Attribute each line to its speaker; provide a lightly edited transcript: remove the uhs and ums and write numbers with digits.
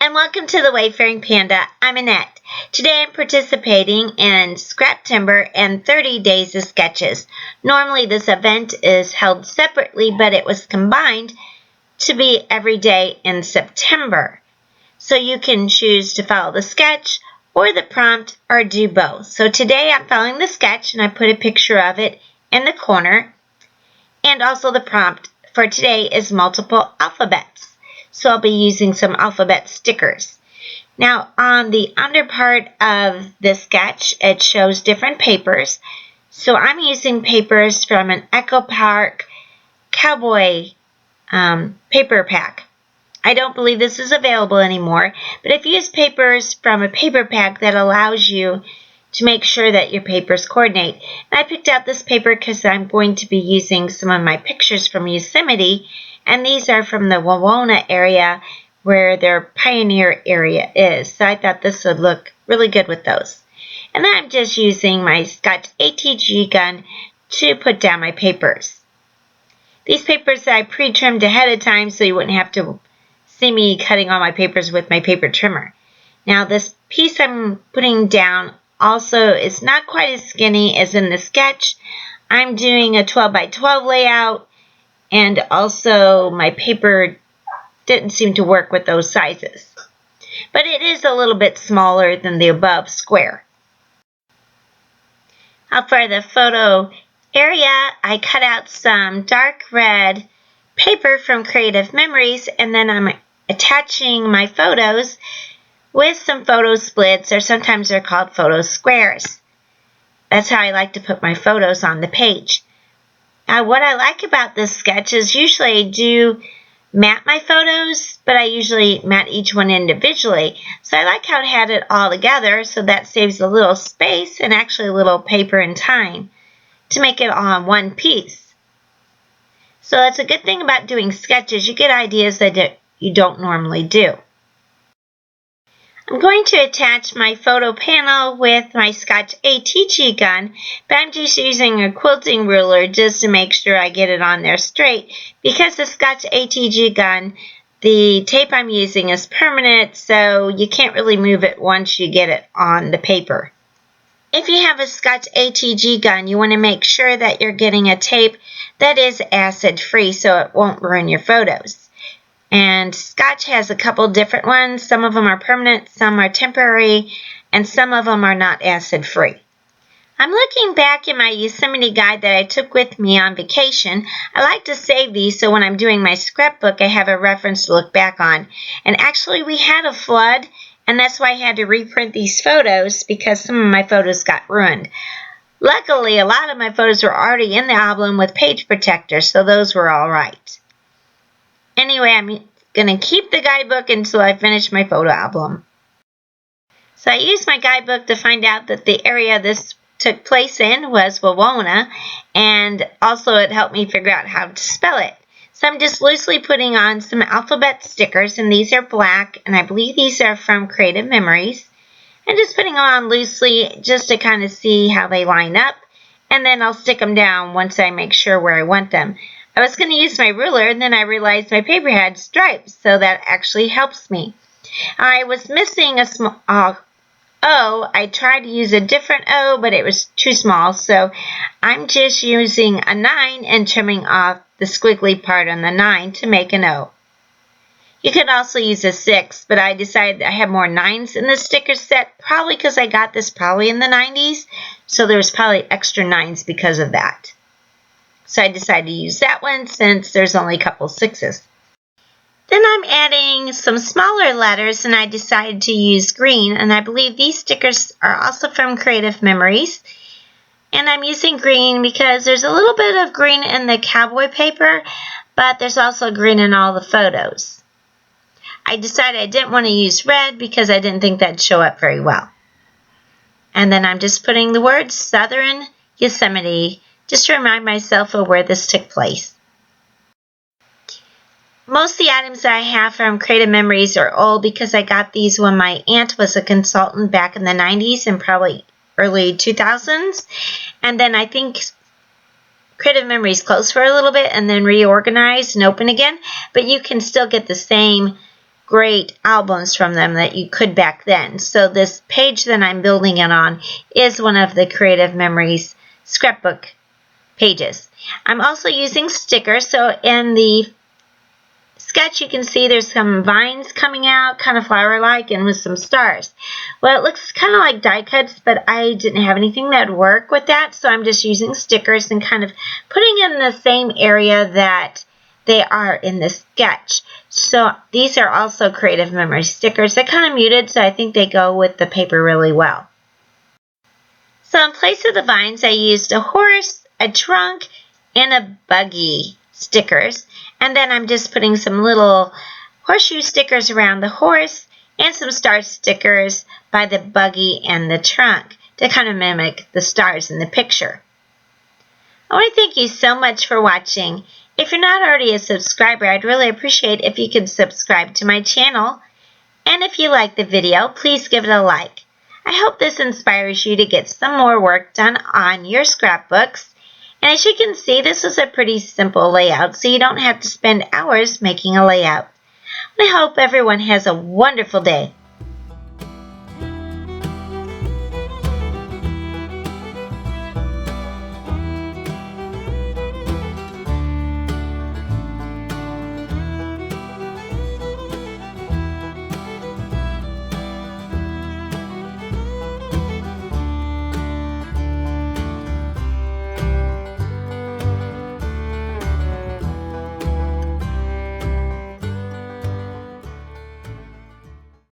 Speaker 1: and welcome to the Wayfaring Panda. I'm Annette. Today I'm participating in Scraptember and 30 Days of Sketches. Normally this event is held separately, but it was combined to be every day in September. So you can choose to follow the sketch or the prompt or do both. So today I'm following the sketch and I put a picture of it in the corner. And also the prompt for today is multiple alphabets. So I'll be using some alphabet stickers. Now on the under part of the sketch, it shows different papers. So I'm using papers from an Park Cowboy paper pack. I don't believe this is available anymore, but if you use papers from a paper pack, that allows you to make sure that your papers coordinate. And I picked out this paper because I'm going to be using some of my pictures from Yosemite, and these are from the Wawona area where their pioneer area is. So I thought this would look really good with those. And then I'm just using my Scotch ATG gun to put down my papers. These papers I pre-trimmed ahead of time so you wouldn't have to see me cutting all my papers with my paper trimmer. Now this piece I'm putting down also is not quite as skinny as in the sketch. I'm doing a 12 by 12 layout, and also my paper didn't seem to work with those sizes. But it is a little bit smaller than the above square. Now for the photo area, I cut out some dark red paper from Creative Memories, and then I'm attaching my photos with some photo splits, or sometimes they're called photo squares. That's how I like to put my photos on the page. Now what I like about this sketch is usually I do mat my photos, but I usually mat each one individually. So I like how it had it all together, so that saves a little space and actually a little paper and time to make it all in one piece. So that's a good thing about doing sketches. You get ideas that you don't normally do. I'm going to attach my photo panel with my Scotch ATG gun, but I'm just using a quilting ruler just to make sure I get it on there straight, because the Scotch ATG gun, the tape I'm using is permanent, so you can't really move it once you get it on the paper. If you have a Scotch ATG gun, you want to make sure that you're getting a tape that is acid-free so it won't ruin your photos. And Scotch has a couple different ones. Some of them are permanent, some are temporary, and some of them are not acid-free. I'm looking back in my Yosemite guide that I took with me on vacation. I like to save these so when I'm doing my scrapbook, I have a reference to look back on. And actually, we had a flood, and that's why I had to reprint these photos because some of my photos got ruined. Luckily, a lot of my photos were already in the album with page protectors, so those were all right. Anyway, I'm going to keep the guidebook until I finish my photo album. So I used my guidebook to find out that the area this took place in was Wawona, and also it helped me figure out how to spell it. So I'm just loosely putting on some alphabet stickers, and these are black, and I believe these are from Creative Memories. And just putting them on loosely just to kind of see how they line up, and then I'll stick them down once I make sure where I want them. I was going to use my ruler, and then I realized my paper had stripes, so that actually helps me. I was missing a small O. I tried to use a different O, but it was too small, so I'm just using a 9 and trimming off the squiggly part on the 9 to make an O. You could also use a 6, but I decided I have more 9s in the sticker set, probably because I got this probably in the 90s, so there's probably extra 9s because of that. So I decided to use that one since there's only a couple 6s. Then I'm adding some smaller letters, and I decided to use green, and I believe these stickers are also from Creative Memories. And I'm using green because there's a little bit of green in the cowboy paper, but there's also green in all the photos. I decided I didn't want to use red because I didn't think that'd show up very well. And then I'm just putting the words Southern Yosemite just to remind myself of where this took place. Most of the items that I have from Creative Memories are old because I got these when my aunt was a consultant back in the 90s and probably early 2000s. And then I think Creative Memories closed for a little bit and then reorganized and opened again. But you can still get the same great albums from them that you could back then. So this page that I'm building it on is one of the Creative Memories scrapbook pages. I'm also using stickers. So in the sketch you can see there's some vines coming out, kind of flower-like, and with some stars. Well, it looks kind of like die cuts, but I didn't have anything that would work with that, so I'm just using stickers and kind of putting in the same area that they are in the sketch. So these are also Creative Memories stickers. They're kind of muted, so I think they go with the paper really well. So in place of the vines, I used a horse, a trunk, and a buggy stickers. And then I'm just putting some little horseshoe stickers around the horse and some star stickers by the buggy and the trunk to kind of mimic the stars in the picture. I want to thank you so much for watching. If you're not already a subscriber, I'd really appreciate if you could subscribe to my channel. And if you like the video, please give it a like. I hope this inspires you to get some more work done on your scrapbooks. And as you can see, this is a pretty simple layout, so you don't have to spend hours making a layout. I hope everyone has a wonderful day.